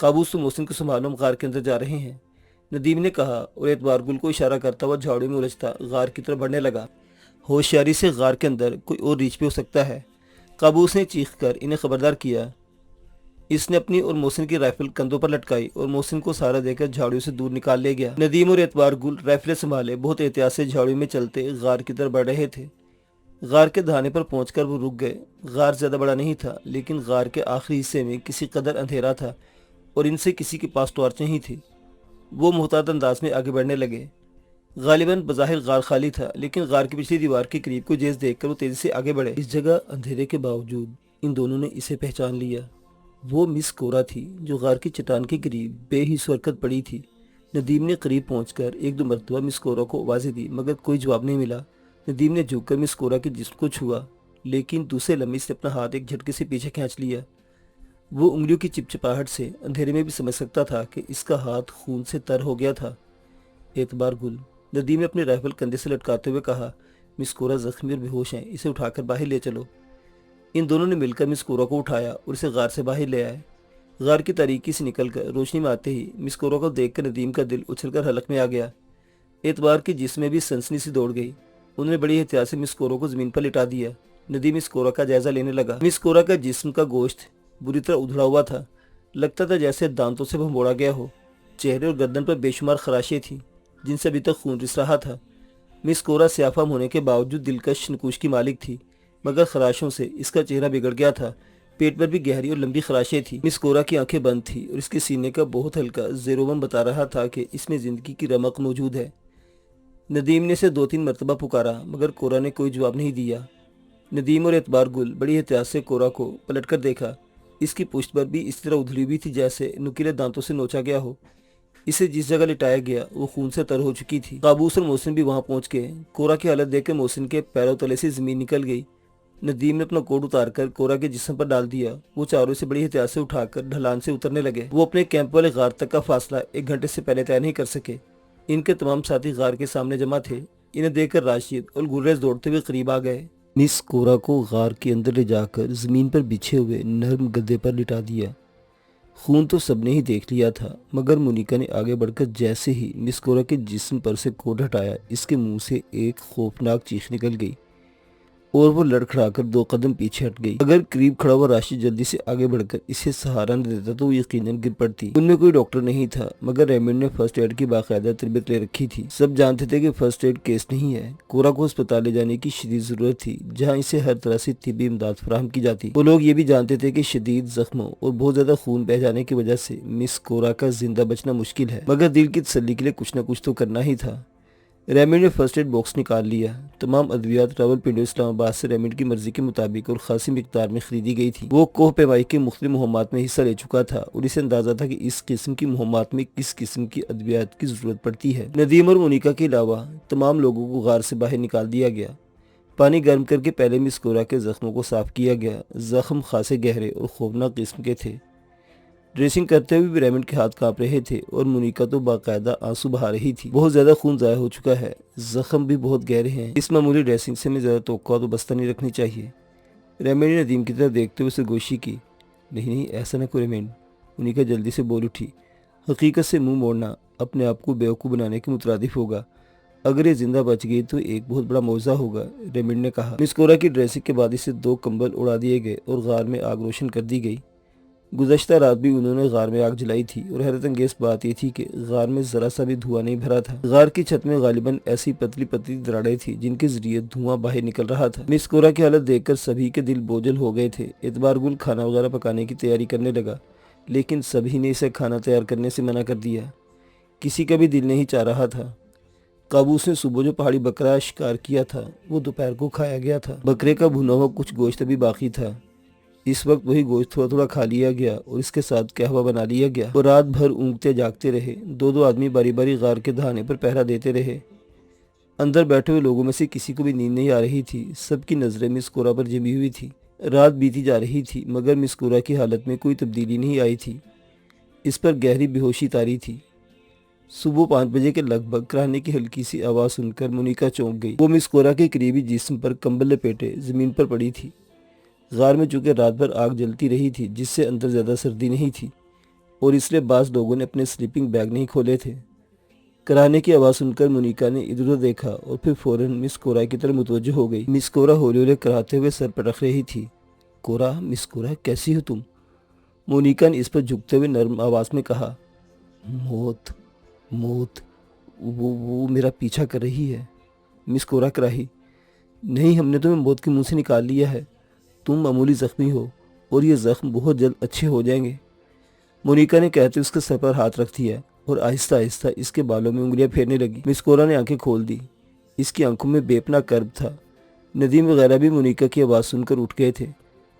Qaboos تو محسن کو سنبھالو، ہم غار کے اندر جا رہے ہیں، ندیم نے کہا اور اعتبار گل کو اشارہ کرتا ہوا جھاڑیوں میں الجھتا غار کی طرف بڑھنے لگا۔ ہوشیاری سے غار کے اندر کوئی اور ریچھ بھی ہو سکتا ہے، قابوس نے چیخ کر انہیں خبردار کیا۔ اس نے اپنی اور محسن کی رائفل کندھوں پر لٹکائی اور محسن کو سہارا دے کر جھاڑیوں سے دور نکال لے گیا۔ ندیم اور اعتبار گل رائفلیں سنبھالے بہت احتیاط سے جھاڑیوں میں چلتے غار کی طرف بڑھ رہے تھے۔ غار کے دہانے پر پہنچ کر وہ رک گئے۔ غار زیادہ بڑا نہیں تھا، لیکن غار کے آخری حصے میں کسی قدر اندھیرا تھا اور ان سے کسی کے پاس ٹارچ نہیں تھی۔ وہ محتاط انداز میں آگے بڑھنے لگے۔ غالباً بظاہر غار خالی تھا، لیکن غار کی پچھلی دیوار کے قریب کوئی جیز دیکھ کر وہ تیزی سے آگے بڑھے۔ اس جگہ اندھیرے کے باوجود ان دونوں نے اسے پہچان لیا۔ وہ مس کورا تھی جو غار کی چٹان کے قریب بے حس حرکت پڑی تھی۔ ندیم نے قریب پہنچ کر ایک دو مرتبہ مس کورا کو آوازیں دی، مگر کوئی جواب نہیں ملا۔ ندیم نے جھک کر مس کورا کے جسم کو چھوا، لیکن دوسرے لمحے اس نے اپنا ہاتھ ایک جھٹکے سے پیچھے کھینچ لیا۔ وہ انگلیوں کی چپچپاہٹ سے اندھیرے میں بھی سمجھ سکتا تھا کہ اس کا ہاتھ خون سے تر ہو گیا تھا۔ اعتبار گل، ندیم نے اپنی رائفل کندھے سے لٹکاتے ہوئے کہا، مس کورا زخمی اور بے ہوش ہیں، اسے اٹھا کر باہر لے چلو۔ ان دونوں نے مل کر مس کورا کو اٹھایا اور اسے غار سے باہر لے آئے۔ غار کی تاریکی سے نکل کر روشنی میں آتے ہی مس کورا کو دیکھ کر ندیم کا دل اچھل کر حلق میں آ گیا۔ اعتبار کے جسم میں بھی سنسنی سی دوڑ گئی۔ انہوں نے بڑی احتیاط سے مس کورا کو زمین پر لٹا دیا۔ ندیم مس کورا کا جائزہ لینے لگا۔ مس کورا کا جسم کا گوشت بری طرح ادھڑا ہوا تھا، لگتا تھا جیسے دانتوں سے بھنبوڑا گیا ہو۔ چہرے اور گردن پر بے شمار خراشیں تھیں جن سے ابھی تک خون رس رہا تھا۔ مس کورا سیاہ فام ہونے کے باوجود دلکش نکوش کی مالک تھی، مگر خراشوں سے اس کا چہرہ بگڑ گیا تھا۔ پیٹ پر بھی گہری اور لمبی خراشیں تھیں۔ مس کورا کی آنکھیں بند تھیں اور اس کے سینے کا بہت ہلکا زیر و بم بتا رہا تھا کہ اس میں زندگی کی رمق موجود ہے۔ ندیم نے اسے 2-3 مرتبہ پکارا، مگر کورا نے کوئی جواب نہیں دیا۔ ندیم اور اعتبار گل بڑی احتیاط سے کورا کو پلٹ کر دیکھا۔ اس کی پشت پر بھی اس طرح ادھری ہوئی تھی جیسے نکیلے دانتوں سے نوچا گیا ہو۔ اسے جس جگہ لٹایا گیا وہ خون سے تر ہو چکی تھی۔ قابوس اور محسن بھی وہاں پہنچ گئے۔ کورا کی حالت دیکھ کر محسن کے پیروں تلے سے زمین نکل گئی۔ ندیم نے اپنا کوٹ اتار کر کورا کے جسم پر ڈال دیا۔ وہ چاروں سے بڑی احتیاط سے اٹھا کر ڈھلان سے اترنے لگے۔ وہ اپنے کیمپ والے غار تک کا فاصلہ 1 گھنٹے سے پہلے طے نہیں کر سکے۔ ان کے تمام ساتھی غار کے سامنے جمع تھے۔ انہیں دیکھ کر راشد اور گریز دوڑتے ہوئے قریب آ گئے۔ مس کورا کو غار کے اندر لے جا کر زمین پر بچھے ہوئے نرم گدے پر لٹا دیا۔ خون تو سب نے ہی دیکھ لیا تھا، مگر مونیکا نے آگے بڑھ کر جیسے ہی مس کورا کے جسم پر سے کوٹ ہٹایا، اس کے منہ سے ایک خوفناک چیخ نکل گئی اور وہ لڑکھڑا کر 2 قدم پیچھے ہٹ گئی۔ اگر قریب کھڑا ہوا راشد جلدی سے آگے بڑھ کر اسے سہارا نہ دیتا تو وہ یقیناً گر پڑتی۔ ان میں کوئی ڈاکٹر نہیں تھا، مگر ریمنڈ نے فرسٹ ایڈ کی باقاعدہ تربیت لے رکھی تھی۔ سب جانتے تھے کہ فرسٹ ایڈ کیس نہیں ہے۔ کورا کو ہسپتال لے جانے کی شدید ضرورت تھی، جہاں اسے ہر طرح سے طبی امداد فراہم کی جاتی۔ وہ لوگ یہ بھی جانتے تھے کہ شدید زخموں اور بہت زیادہ خون بہہ جانے کی وجہ سے مس کورا کا زندہ بچنا مشکل ہے، مگر دل کی تسلی کے لیے کچھ نہ کچھ تو کرنا ہی تھا۔ ریمنڈ نے فرسٹ ایڈ باکس نکال لیا۔ تمام ادویات راولپنڈی اسلام آباد سے ریمنڈ کی مرضی کے مطابق اور خاصی مقدار میں خریدی گئی تھی۔ وہ کوہ پیمائی کے مختلف مہمات میں حصہ لے چکا تھا اور اسے اندازہ تھا کہ اس قسم کی مہمات میں کس قسم کی ادویات کی ضرورت پڑتی ہے۔ ندیم اور مونیکا کے علاوہ تمام لوگوں کو غار سے باہر نکال دیا گیا۔ پانی گرم کر کے پہلے مس کورا کے زخموں کو صاف کیا گیا۔ زخم خاصے گہرے اور خوفناک قسم کے تھے۔ ڈریسنگ کرتے ہوئے بھی ریمنڈ کے ہاتھ کانپ رہے تھے اور مونیکا تو باقاعدہ آنسو بہا رہی تھی۔ بہت زیادہ خون ضائع ہو چکا ہے، زخم بھی بہت گہرے ہیں، اس معمولی ڈریسنگ سے میں زیادہ توقعات و بستہ نہیں رکھنی چاہیے۔ ریمنڈ نے ندیم کی طرف دیکھتے ہوئے سرگوشی کی۔ نہیں ایسا نہ کرو ریمنڈ، مونیکا جلدی سے بول اٹھی۔ حقیقت سے منہ موڑنا اپنے آپ کو بیوقوف بنانے کے مترادف ہوگا۔ اگر یہ زندہ بچ گئی تو ایک بہت بڑا معجزہ ہوگا، ریمنڈ نے کہا۔ مس کورا کی ڈریسنگ کے بعد اسے 2 کمبل اڑا دیے گئے اور غار میں آگ روشن کر دی گئی۔ گزشتہ رات بھی انہوں نے غار میں آگ جلائی تھی اور حیرت انگیز بات یہ تھی کہ غار میں ذرا سا بھی دھواں نہیں بھرا تھا۔ غار کی چھت میں غالباً ایسی پتلی پتلی دراڑیں تھیں جن کے ذریعے دھواں باہر نکل رہا تھا۔ مس کورا کی حالت دیکھ کر سبھی کے دل بوجھل ہو گئے تھے۔ اعتبار گل کھانا وغیرہ پکانے کی تیاری کرنے لگا، لیکن سبھی نے اسے کھانا تیار کرنے سے منع کر دیا۔ کسی کا بھی دل نہیں چاہ رہا تھا۔ قابوس نے صبح جو پہاڑی بکرا شکار کیا تھا وہ دوپہر کو کھایا گیا تھا۔ بکرے کا بھنا ہوا کچھ گوشت ابھی باقی تھا۔ اس وقت وہی گوشت تھوڑا تھوڑا کھا لیا گیا اور اس کے ساتھ قہوہ بنا لیا گیا۔ وہ رات بھر اونگتے جاگتے رہے۔ 2 آدمی باری باری غار کے دہانے پر پہرا دیتے رہے۔ اندر بیٹھے ہوئے لوگوں میں سے کسی کو بھی نیند نہیں آ رہی تھی۔ سب کی نظریں مس کورا پر جمی ہوئی تھی۔ رات بیتی جا رہی تھی مگر مس کورا کی حالت میں کوئی تبدیلی نہیں آئی تھی۔ اس پر گہری بے ہوشی طاری تھی۔ صبح 5 بجے کے لگ بھگ کراہنے کی ہلکی سی آواز سن کر مونیکا چونک گئی۔ وہ مس کورا کے قریبی جسم پر کمبل لپیٹے زمین پر پڑی تھی۔ غار میں چونکہ رات بھر آگ جلتی رہی تھی جس سے اندر زیادہ سردی نہیں تھی، اور اس لیے بعض لوگوں نے اپنے سلیپنگ بیگ نہیں کھولے تھے۔ کرانے کی آواز سن کر مونیکا نے ادھر ادھر دیکھا اور پھر فوراً مس کورا کی طرف متوجہ ہو گئی۔ مس کورا ہولی ہولی کراتے ہوئے سر پٹک رہی تھی۔ کورا، مس کورا، کیسی ہو تم؟ مونیکا نے اس پر جھکتے ہوئے نرم آواز میں کہا۔ موت، موت، وہ میرا پیچھا کر رہی ہے۔ مس کورا کراہی۔ نہیں، ہم نے تمہیں موت کے منہ سے نکال لیا ہے۔ تم معمولی زخمی ہو اور یہ زخم بہت جلد اچھے ہو جائیں گے۔ مونیکا نے کہتے اس کے سر پر ہاتھ رکھ دیا اور آہستہ آہستہ اس کے بالوں میں انگلیاں پھیرنے لگی۔ مس کورا نے آنکھیں کھول دی۔ اس کی آنکھوں میں بے پناہ کرب تھا۔ ندیم وغیرہ بھی مونیکا کی آواز سن کر اٹھ گئے تھے۔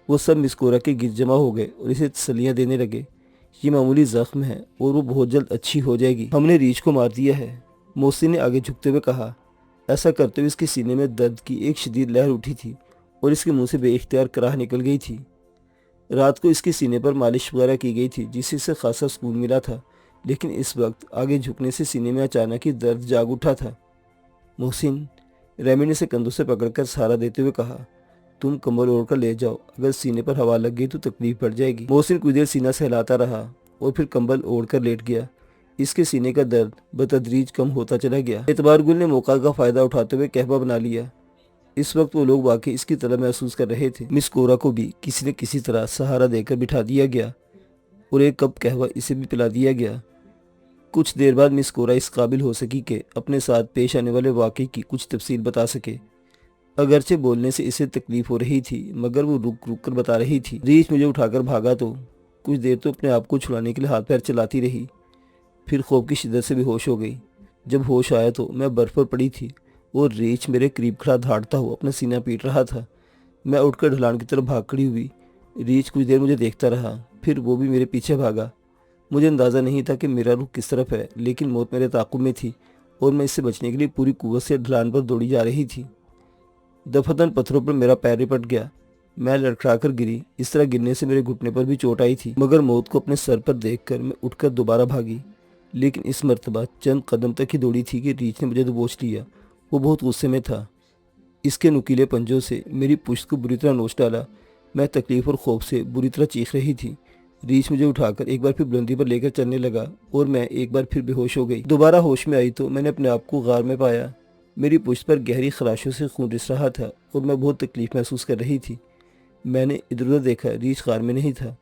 وہ سب مس کورا کے گرد جمع ہو گئے اور اسے تسلیاں دینے لگے۔ یہ معمولی زخم ہے اور وہ بہت جلد اچھی ہو جائے گی۔ ہم نے ریچھ کو مار دیا ہے، محسن نے آگے جھکتے ہوئے کہا۔ ایسا کرتے ہوئے اس کے سینے میں درد کی ایک شدید لہر اٹھی تھی اور اس کے منہ سے بے اختیار کراہ نکل گئی تھی۔ رات کو اس کے سینے پر مالش وغیرہ کی گئی تھی جس سے اسے خاصا سکون ملا تھا، لیکن اس وقت آگے جھکنے سے سینے میں اچانک ہی درد جاگ اٹھا تھا۔ محسن، ریمی نے اسے کندھوں سے پکڑ کر سہارا دیتے ہوئے کہا، تم کمبل اوڑھ کر لے جاؤ، اگر سینے پر ہوا لگ گئی تو تکلیف بڑھ جائے گی۔ محسن کچھ دیر سینہ سہلاتا رہا اور پھر کمبل اوڑھ کر لیٹ گیا۔ اس کے سینے کا درد بتدریج کم ہوتا چلا گیا۔ اعتبار گل نے موقع کا فائدہ اٹھاتے ہوئے قہوہ بنا لیا۔ اس وقت وہ لوگ واقعی اس کی طلب محسوس کر رہے تھے۔ مس کورا کو بھی کسی نے کسی طرح سہارا دے کر بٹھا دیا گیا اور ایک کپ قہوہ اسے بھی پلا دیا گیا۔ کچھ دیر بعد مس کورا اس قابل ہو سکی کہ اپنے ساتھ پیش آنے والے واقعے کی کچھ تفصیل بتا سکے۔ اگرچہ بولنے سے اسے تکلیف ہو رہی تھی مگر وہ رک رک کر بتا رہی تھی۔ ریچھ مجھے اٹھا کر بھاگا تو کچھ دیر تو اپنے آپ کو چھڑانے کے لیے ہاتھ پیر چلاتی رہی، پھر خوف کی شدت سے بے ہوش ہو گئی۔ جب ہوش آیا تو میں برف پر پڑی تھی اور ریچھ میرے قریب کھڑا دھاڑتا ہوا اپنا سینہ پیٹ رہا تھا۔ میں اٹھ کر ڈھلان کی طرف بھاگ کھڑی ہوئی۔ ریچھ کچھ دیر مجھے دیکھتا رہا، پھر وہ بھی میرے پیچھے بھاگا۔ مجھے اندازہ نہیں تھا کہ میرا رخ کس طرف ہے، لیکن موت میرے تعاقب میں تھی اور میں اس سے بچنے کے لیے پوری قوت سے ڈھلان پر دوڑی جا رہی تھی۔ دفتن پتھروں پر میرا پیر رپٹ گیا، میں لڑکھڑا کر گری۔ اس طرح گرنے سے میرے گھٹنے پر بھی چوٹ آئی تھی، مگر موت کو اپنے سر پر دیکھ کر میں اٹھ کر دوبارہ بھاگی۔ لیکن اس مرتبہ چند قدم تک ہی دوڑی تھی کہ ریچھ نے مجھے دبوچ لیا۔ وہ بہت غصے میں تھا۔ اس کے نکیلے پنجوں سے میری پشت کو بری طرح نوچ ڈالا۔ میں تکلیف اور خوف سے بری طرح چیخ رہی تھی۔ ریچھ مجھے اٹھا کر ایک بار پھر بلندی پر لے کر چلنے لگا اور میں ایک بار پھر بے ہوش ہو گئی۔ دوبارہ ہوش میں آئی تو میں نے اپنے آپ کو غار میں پایا۔ میری پشت پر گہری خراشوں سے خون رس رہا تھا اور میں بہت تکلیف محسوس کر رہی تھی۔ میں نے ادھر ادھر دیکھا، ریچھ غار میں نہیں تھا۔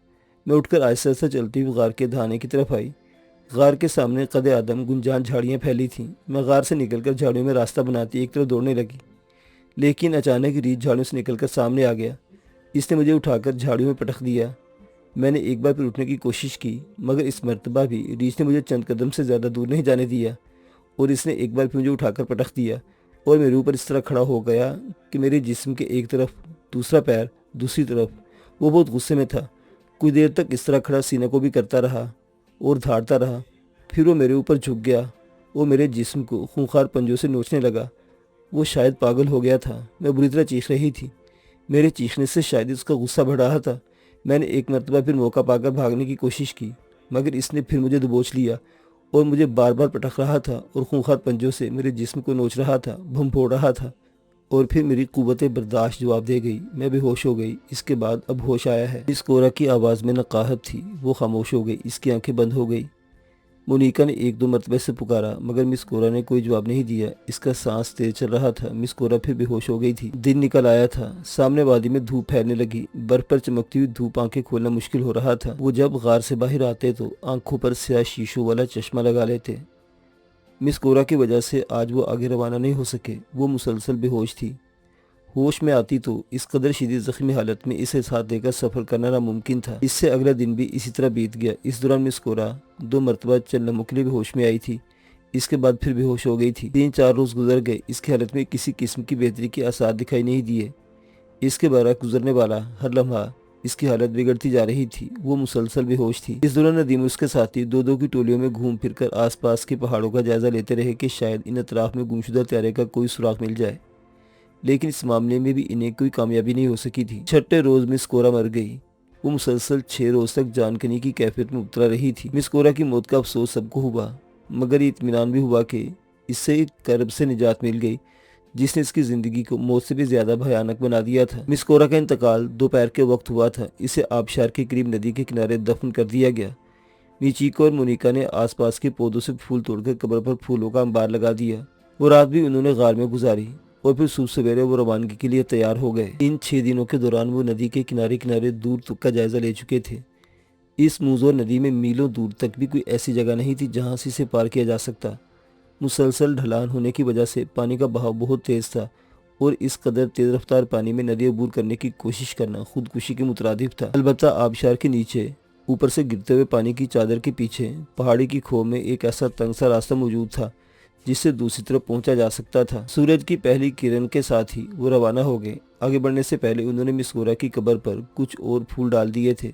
میں اٹھ کر آہستہ آہستہ چلتی ہوئی غار کے دہانے کی طرف آئی۔ غار کے سامنے قد آدم گنجان جھاڑیاں پھیلی تھیں۔ میں غار سے نکل کر جھاڑیوں میں راستہ بناتی ایک طرف دوڑنے لگی، لیکن اچانک ریچھ جھاڑیوں سے نکل کر سامنے آ گیا۔ اس نے مجھے اٹھا کر جھاڑیوں میں پٹک دیا۔ میں نے ایک بار پھر اٹھنے کی کوشش کی، مگر اس مرتبہ بھی ریچھ نے مجھے چند قدم سے زیادہ دور نہیں جانے دیا اور اس نے ایک بار پھر مجھے اٹھا کر پٹک دیا اور میرے اوپر اس طرح کھڑا ہو گیا کہ میرے جسم کے ایک طرف دوسرا پیر دوسری طرف۔ وہ بہت غصے میں تھا۔ کچھ دیر تک اس طرح کھڑا سینے کو بھی کرتا رہا اور دھاڑتا رہا، پھر وہ میرے اوپر جھک گیا اور میرے جسم کو خونخوار پنجوں سے نوچنے لگا۔ وہ شاید پاگل ہو گیا تھا۔ میں بری طرح چیخ رہی تھی۔ میرے چیخنے سے شاید اس کا غصہ بڑھ رہا تھا۔ میں نے ایک مرتبہ پھر موقع پا کر بھاگنے کی کوشش کی، مگر اس نے پھر مجھے دبوچ لیا اور مجھے بار بار پٹک رہا تھا اور خونخوار پنجوں سے میرے جسم کو نوچ رہا تھا، بھن پھوڑ رہا تھا۔ اور پھر میری قوت برداشت جواب دے گئی، میں بے ہوش ہو گئی۔ اس کے بعد اب ہوش آیا ہے۔ اس کورا کی آواز میں نقاہت تھی۔ وہ خاموش ہو گئی، اس کی آنکھیں بند ہو گئی۔ مونیکا نے ایک دو مرتبہ سے پکارا مگر مس کورا نے کوئی جواب نہیں دیا۔ اس کا سانس تیز چل رہا تھا۔ مس کورا پھر بے ہوش ہو گئی تھی۔ دن نکل آیا تھا۔ سامنے وادی میں دھوپ پھیلنے لگی۔ برف پر چمکتی ہوئی دھوپ آنکھیں کھولنا مشکل ہو رہا تھا۔ وہ جب غار سے باہر آتے تو آنکھوں پر سیاہ شیشوں والا چشمہ لگا لیتے۔ مس کورا کی وجہ سے آج وہ آگے روانہ نہیں ہو سکے۔ وہ مسلسل بے ہوش تھی۔ ہوش میں آتی تو اس قدر شدید زخمی حالت میں اسے ساتھ لے کر سفر کرنا ناممکن تھا۔ اس سے اگلا دن بھی اسی طرح بیت گیا۔ اس دوران مس کورا 2 مرتبہ چند لمحوں کے لیے بے ہوش میں آئی تھی۔ اس کے بعد پھر بے ہوش ہو گئی تھی۔ 3-4 روز گزر گئے۔ اس کی حالت میں کسی قسم کی بہتری کے آثار دکھائی نہیں دیے۔ اس کے برعکس گزرنے والا ہر لمحہ اس کی حالت بگڑتی جا رہی تھی۔ وہ مسلسل بے ہوش تھی۔ اس دوران ندیم اور اس کے ساتھی 2-2 کی ٹولیوں میں گھوم پھر کر آس پاس کے پہاڑوں کا جائزہ لیتے رہے کہ شاید ان اطراف میں گمشدہ طیارے کا کوئی سراغ مل جائے، لیکن اس معاملے میں بھی انہیں کوئی کامیابی نہیں ہو سکی تھی۔ 6 روز مس کورا مر گئی۔ وہ مسلسل 6 روز تک جان کنی کی کیفیت میں مبتلا رہی تھی۔ مس کورا کی موت کا افسوس سب کو ہوا، مگر یہ اطمینان بھی ہوا کہ اس سے ایک کرب سے نجات مل گئی جس نے اس کی زندگی کو موت سے بھی زیادہ بھیانک بنا دیا تھا۔ مس کورا کا انتقال دوپہر کے وقت ہوا تھا۔ اسے آبشار کے قریب ندی کے کنارے دفن کر دیا گیا۔ میچیکو اور مونیکا نے آس پاس کے پودوں سے پھول توڑ کر قبر پر پھولوں کا انبار لگا دیا۔ وہ رات بھی انہوں نے غار میں گزاری اور پھر صبح سویرے وہ روانگی کے لیے تیار ہو گئے۔ ان 6 دنوں کے دوران وہ ندی کے کنارے کنارے دور تک کا جائزہ لے چکے تھے۔ اس موزور ندی میں میلوں دور تک بھی کوئی ایسی جگہ نہیں تھی جہاں سے اسے پار کیا جا سکتا۔ مسلسل ڈھلان ہونے کی وجہ سے پانی کا بہاؤ بہت تیز تھا اور اس قدر تیز رفتار پانی میں ندی عبور کرنے کی کوشش کرنا خودکشی کے مترادف تھا۔ البتہ آبشار کے نیچے اوپر سے گرتے ہوئے پانی کی چادر کے پیچھے پہاڑی کی کھو میں ایک ایسا تنگ سا راستہ موجود تھا جس سے دوسری طرف پہنچا جا سکتا تھا۔ سورج کی پہلی کرن کے ساتھ ہی وہ روانہ ہو گئے۔ آگے بڑھنے سے پہلے انہوں نے مس گورا کی قبر پر کچھ اور پھول ڈال دیے تھے۔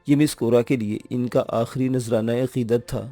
یہ مس گورا کے لیے ان کا آخری نذرانہ عقیدت تھا۔